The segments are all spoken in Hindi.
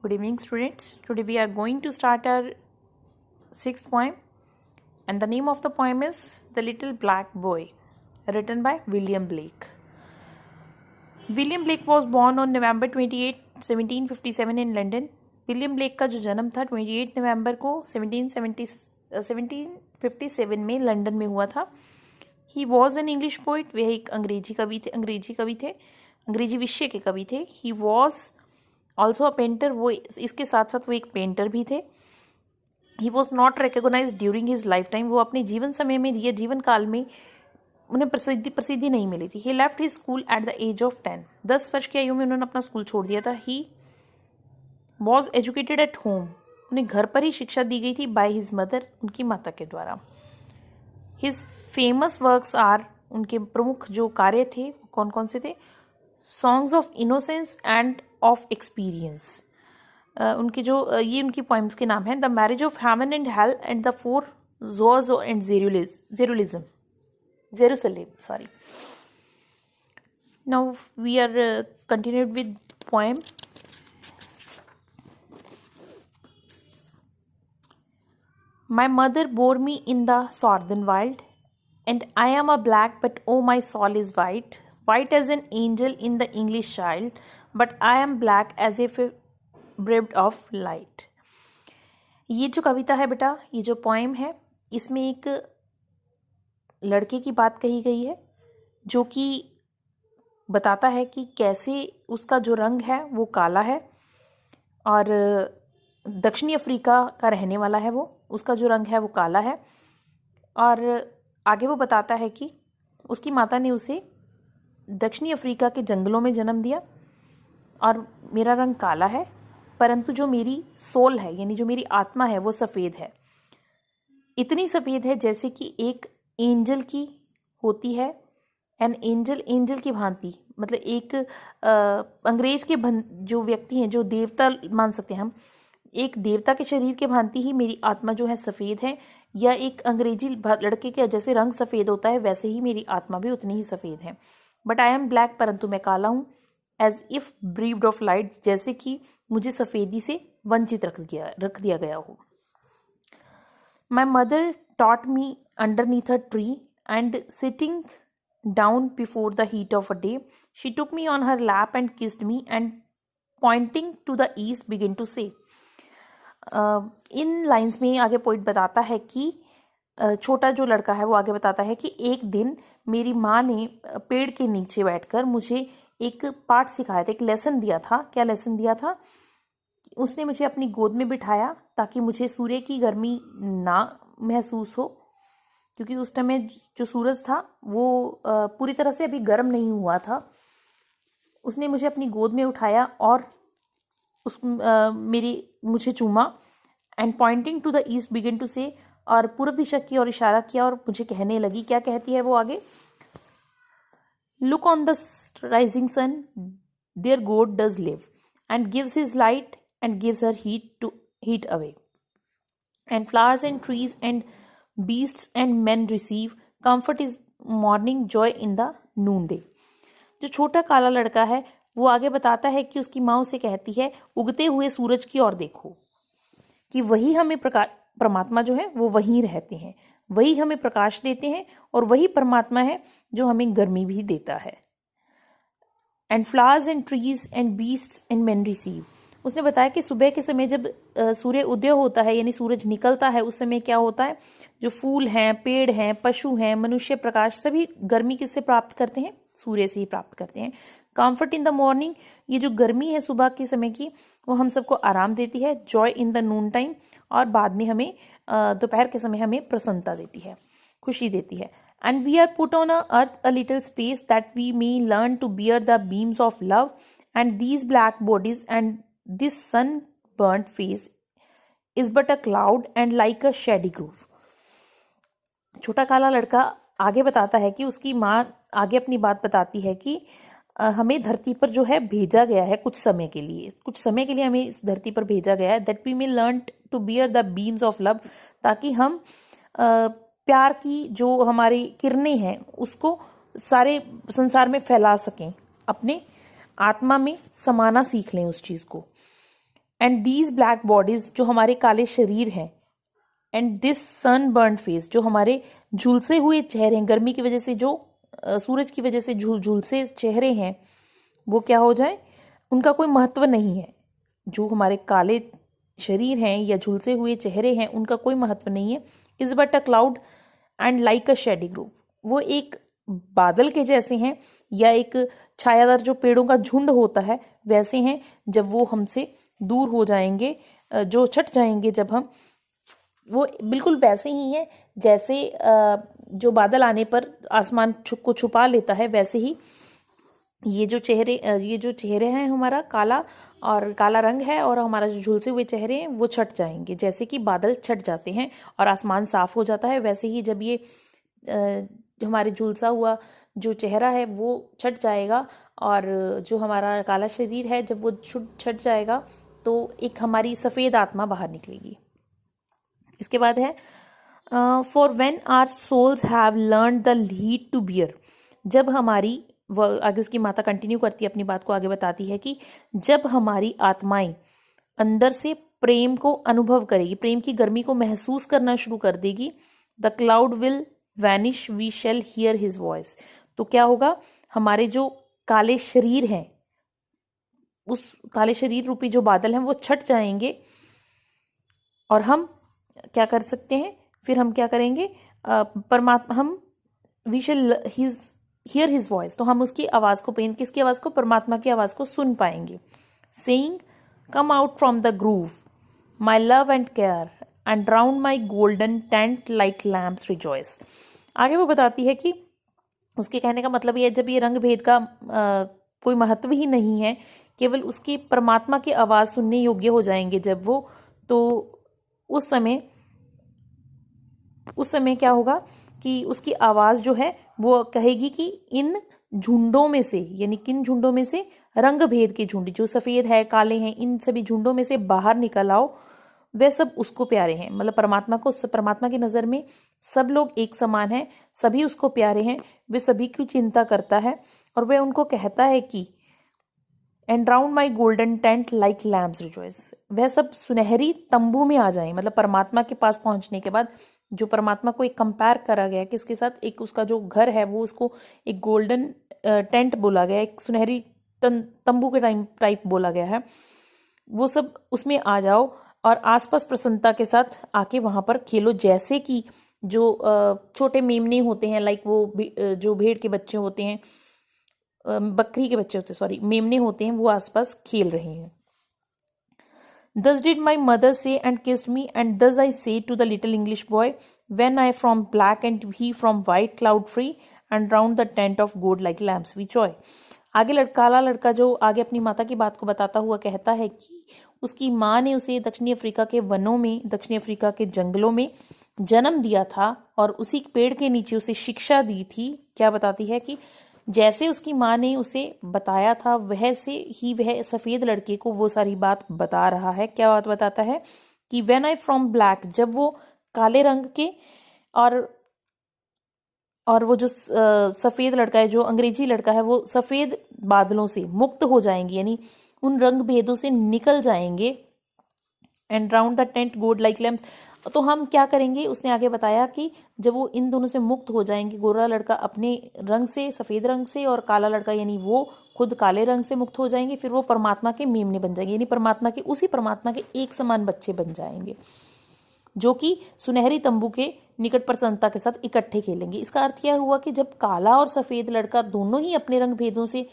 Good evening, students. Today we are going to start our sixth poem, and the name of the poem is The Little Black Boy, written by William Blake. William Blake was born on November 28, 1757 in London. William Blake का जो जन्म था 28 नवंबर को 1757 में लंदन में हुआ था. He was an English poet. वह एक अंग्रेजी विषय के कवि थे. He was also a painter. वो इसके साथ साथ वो एक पेंटर भी थे. He was not recognized during his lifetime. वो अपने जीवन समय में या जीवन काल में उन्हें प्रसिद्धि नहीं मिली थी. He left his school at the age of 10. 10 वर्ष की आयु में उन्होंने अपना स्कूल छोड़ दिया था. He was educated at home. उन्हें घर पर ही शिक्षा दी गई थी by his mother, उनकी माता के द्वारा. His famous works are, उनके प्रमुख जो कार्य थे कौन कौन से थे? Songs of Innocence and of Experience. उनके जो ये उनकी पोइम्स के नाम हैं. The Marriage of Heaven and Hell and the Four Zoas and Jerusalem. Sorry. Now we are continued with poem. My mother bore me in the southern wild, and I am a black, but oh, my soul is white, white as an angel in the English child, but I am black as if bereft of light. ये जो कविता है बेटा, ये जो पोएम है, इसमें एक लड़के की बात कही गई है जो कि बताता है कि कैसे उसका जो रंग है वो काला है और दक्षिणी अफ्रीका का रहने वाला है. वो उसका जो रंग है वो काला है और आगे वो बताता है कि उसकी माता ने उसे दक्षिणी अफ्रीका के जंगलों में जन्म दिया और मेरा रंग काला है, परंतु जो मेरी सोल है यानी जो मेरी आत्मा है वो सफ़ेद है. इतनी सफ़ेद है जैसे कि एक एंजल की होती है. एन एंजल की भांति, मतलब एक अंग्रेज के जो व्यक्ति हैं, जो देवता मान सकते हैं हम, एक देवता के शरीर के भांति ही मेरी आत्मा जो है सफ़ेद है, या एक अंग्रेजी लड़के के जैसे रंग सफ़ेद होता है वैसे ही मेरी आत्मा भी उतनी ही सफ़ेद है. बट आई एम ब्लैक, परंतु मैं काला हूँ. एज इफ़ ब्रीव्ड ऑफ लाइट, जैसे कि मुझे सफ़ेदी से वंचित रख दिया गया हो. My mother taught me underneath a tree, and sitting down before the heat of a day, she took me on her lap and kissed me, and pointing to the east began to say. In lines में आगे पोइट बताता है कि छोटा जो लड़का है वो आगे बताता है कि एक दिन मेरी माँ ने पेड़ के नीचे बैठकर मुझे एक पाठ सिखाया था, एक लेसन दिया था. क्या लेसन दिया था? उसने मुझे अपनी गोद में बिठाया ताकि मुझे सूर्य की गर्मी ना महसूस हो, क्योंकि उस टाइम में जो सूरज था वो पूरी तरह से अभी गर्म नहीं हुआ था. उसने मुझे अपनी गोद में उठाया और मुझे चूमा. And pointing to the east begin to say, और पूर्व दिशा की ओर इशारा किया और मुझे कहने लगी. क्या कहती है वो आगे? Look on the rising sun, there God does live and gives his light and gives her heat away. And flowers and trees and beasts and men receive comfort is morning joy in the noonday. जो छोटा काला लड़का है वो आगे बताता है कि उसकी माँ उसे कहती है उगते हुए सूरज की ओर देखो, कि वही हमें परमात्मा जो है वो वहीं रहते हैं, वही हमें प्रकाश देते हैं और वही परमात्मा है जो हमें गर्मी भी देता है. And flowers and trees and beasts and men receive. उसने बताया कि सुबह के समय जब सूर्य उदय होता है यानी सूरज निकलता है, उस समय क्या होता है, जो फूल हैं, पेड़ हैं, पशु हैं, मनुष्य, प्रकाश, सभी गर्मी किससे प्राप्त करते हैं? सूर्य से ही प्राप्त करते हैं. कंफर्ट इन द मॉर्निंग, ये जो गर्मी है सुबह के समय की वो हम सबको आराम देती है. Joy in the Noon time, और बाद में हमें दोपहर के समय हमें प्रसन्नता देती है, खुशी देती है. And we are put on earth a little space that we may learn to bear the beams of love, and these black bodies and this sunburnt face is but a cloud and like a shady groove. छोटा काला लड़का आगे बताता है कि उसकी माँ आगे अपनी बात बताती है कि हमें धरती पर जो है भेजा गया है कुछ समय के लिए हमें इस धरती पर भेजा गया है. that we may learn to bear the beams of love, ताकि हम प्यार की जो हमारी किरणें हैं उसको सारे संसार में फैला सकें, अपने आत्मा में समाना सीख लें उस चीज़ को. एंड दीज ब्लैक बॉडीज, जो हमारे काले शरीर हैं, and this sunburnt face, जो हमारे झुलसे हुए चेहरे हैं, गर्मी की वजह से जो सूरज की वजह से झुलसे चेहरे हैं, वो क्या हो जाए, उनका कोई महत्व नहीं है। जो हमारे काले शरीर हैं या झुलसे हुए चेहरे हैं, उनका कोई महत्व नहीं है। Is but a cloud and like a shady grove, वो एक बादल के जैसे हैं या एक छायादार जो पेड़ों का झुंड होता है वैसे हैं, जब वो हमसे दूर हो जाएंगे, जो छट जाएंगे जब हम, वो बिल्कुल वैसे ही हैं जैसे जो बादल आने पर आसमान को छुपा लेता है, वैसे ही ये जो चेहरे हैं हमारा काला रंग है, और हमारा जो झुलसे हुए चेहरे हैं वो छट जाएंगे, जैसे कि बादल छट जाते हैं और आसमान साफ हो जाता है, वैसे ही जब ये हमारे झुलसा हुआ जो चेहरा है वो छट जाएगा, और जो हमारा काला शरीर है जब वो छट जाएगा तो एक हमारी सफ़ेद आत्मा बाहर निकलेगी। इसके बाद है for when our souls have learn the heat to bear, जब हमारी, वह आगे उसकी माता कंटिन्यू करती है अपनी बात को, आगे बताती है कि जब हमारी आत्माएं अंदर से प्रेम को अनुभव करेगी, प्रेम की गर्मी को महसूस करना शुरू कर देगी, the cloud will vanish, we shall hear his voice, तो क्या होगा, हमारे जो काले शरीर हैं, उस काले शरीर रूपी जो बादल हैं वो छट जाएंगे, और हम क्या कर सकते हैं, फिर हम क्या करेंगे, परमात्मा, हम we shall hear his voice, तो हम उसकी आवाज़ को, किसकी आवाज़ को, परमात्मा की आवाज़ को सुन पाएंगे। Saying come out from the groove my love and care and round my golden tent like lamps rejoice. आगे वो बताती है कि उसके कहने का मतलब ये है, जब ये रंग भेद का कोई महत्व ही नहीं है, केवल उसकी परमात्मा की आवाज़ सुनने योग्य हो जाएंगे जब वो, तो उस समय क्या होगा कि उसकी आवाज़ जो है वो कहेगी कि इन झुंडों में से, यानी किन झुंडों में से, रंग भेद के झुंड, जो सफ़ेद है, काले हैं, इन सभी झुंडों में से बाहर निकल आओ, वे सब उसको प्यारे हैं। मतलब परमात्मा की नज़र में सब लोग एक समान हैं, सभी उसको प्यारे हैं, वे सभी की चिंता करता है, और वह उनको कहता है कि and round my golden tent like lamps rejoice, वह सब सुनहरी तंबू में आ जाएं। मतलब परमात्मा के पास पहुंचने के बाद, जो परमात्मा को एक कंपेयर करा गया किसके साथ, एक उसका जो घर है वो उसको एक गोल्डन टेंट बोला गया, एक सुनहरी तंबू के टाइप बोला गया है, वो सब उसमें आ जाओ और आसपास प्रसन्नता के साथ आके वहां पर खेलो, जैसे कि जो छोटे मेमने होते हैं, लाइक वो जो भेड़ के बच्चे होते हैं, बकरी के बच्चे होते हैं, सॉरी, मेमने होते हैं, वो आसपास खेल रहे हैं। Thus did my mother say and kissed me, and thus I say to the little English boy, when I from black and he from white, cloud free, and round the tent of gold like lamps we joy. आगे काला लड़का जो आगे अपनी माता की बात को बताता हुआ कहता है कि उसकी माँ ने उसे दक्षिणी अफ्रीका के वनों में, दक्षिणी अफ्रीका के जंगलों में जन्म दिया था, और उसी पेड़ के नीचे उसे शिक्षा दी थी। क्या बताती है कि जैसे उसकी माँ ने उसे बताया था, वैसे ही वह सफ़ेद लड़के को वो सारी बात बता रहा है। क्या बात बताता है कि व्हेन आई फ्रॉम ब्लैक, जब वो काले रंग के, और वो जो सफ़ेद लड़का है, जो अंग्रेजी लड़का है, वो सफ़ेद बादलों से मुक्त हो जाएंगे, यानी उन रंग भेदों से निकल जाएंगे। And round the tent gold like lamps, तो हम क्या करेंगे, उसने आगे बताया कि जब वो इन दोनों से मुक्त हो जाएंगे, गोरा लड़का अपने रंग से, सफ़ेद रंग से, और काला लड़का यानी वो खुद काले रंग से मुक्त हो जाएंगे, फिर वो परमात्मा के मेमने बन जाएंगे, यानी उसी परमात्मा के एक समान बच्चे बन जाएंगे, जो कि सुनहरी तंबू के निकट प्रसन्नता के साथ इकट्ठे खेलेंगे। इसका अर्थ यह हुआ कि जब काला और सफ़ेद लड़का दोनों ही अपने रंग भेदों से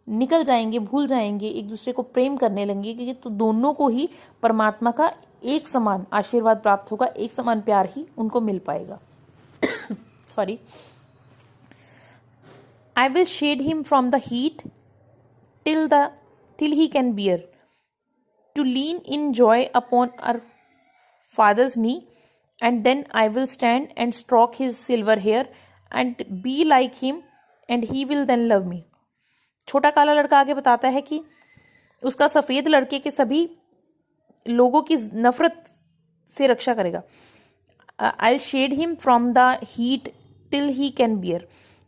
निकल जाएंगे, भूल जाएंगे, एक दूसरे को प्रेम करने लगेंगे, तो दोनों को ही परमात्मा का एक समान आशीर्वाद प्राप्त होगा, एक समान प्यार ही उनको मिल पाएगा। Sorry. I will shade him from the heat till he can bear to lean in joy upon our father's knee, and then I will stand and stroke his silver hair and be like him, and he will then love me. छोटा काला लड़का आगे बताता है कि उसका सफ़ेद लड़के के सभी लोगों की नफरत से रक्षा करेगा। I'll shade him from the heat till he can bear.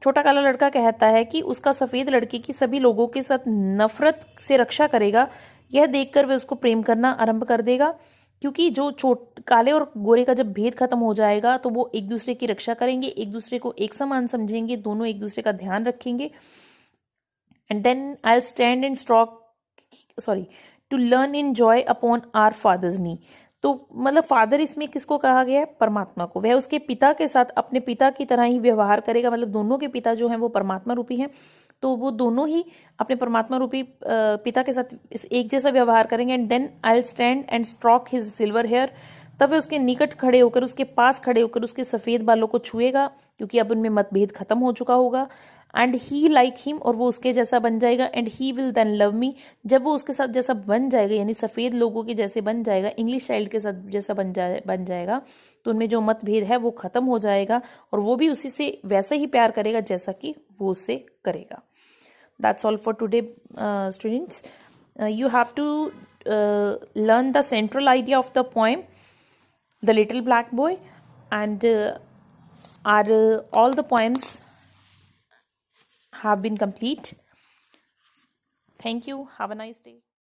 छोटा काला लड़का कहता है कि उसका सफ़ेद लड़के की सभी लोगों के साथ नफरत से रक्षा करेगा, यह देखकर वह उसको प्रेम करना आरंभ कर देगा, क्योंकि जो काले और गोरे का जब भेद खत्म हो जाएगा तो वो एक दूसरे की रक्षा करेंगे, एक दूसरे को एक समान समझेंगे, दोनों एक दूसरे का ध्यान रखेंगे. And then I will stand and to learn in joy upon our fathers knee. तो मतलब फादर इसमें किसको कहा गया है? परमात्मा को. वह उसके पिता के साथ अपने पिता की तरह ही व्यवहार करेगा. मतलब दोनों के पिता जो हैं वो परमात्मा रूपी हैं, तो वो दोनों ही अपने परमात्मा रूपी पिता के साथ एक जैसा व्यवहार करेंगे. And then I will stand and stroke his silver hair. तब वह उसके निकट खड़े होकर, उसके पास खड़े होकर उसके सफ़ेद बालों को छुएगा, क्योंकि अब उनमें मतभेद खत्म हो चुका होगा. एंड ही लाइक हिम, और वो उसके जैसा बन जाएगा. And he will then love me. जब वो उसके साथ जैसा बन जाएगा, यानी सफ़ेद लोगों के जैसे बन जाएगा, इंग्लिश चाइल्ड के साथ जैसा बन जाएगा, तो उनमें जो मतभेद है वो खत्म हो जाएगा, और वो भी उसी से वैसा ही प्यार करेगा जैसा कि वो उससे करेगा. That's all for today, students. You have to learn the central idea of the poem, The Little Black Boy, and all the poems have been complete. Thank you. Have a nice day.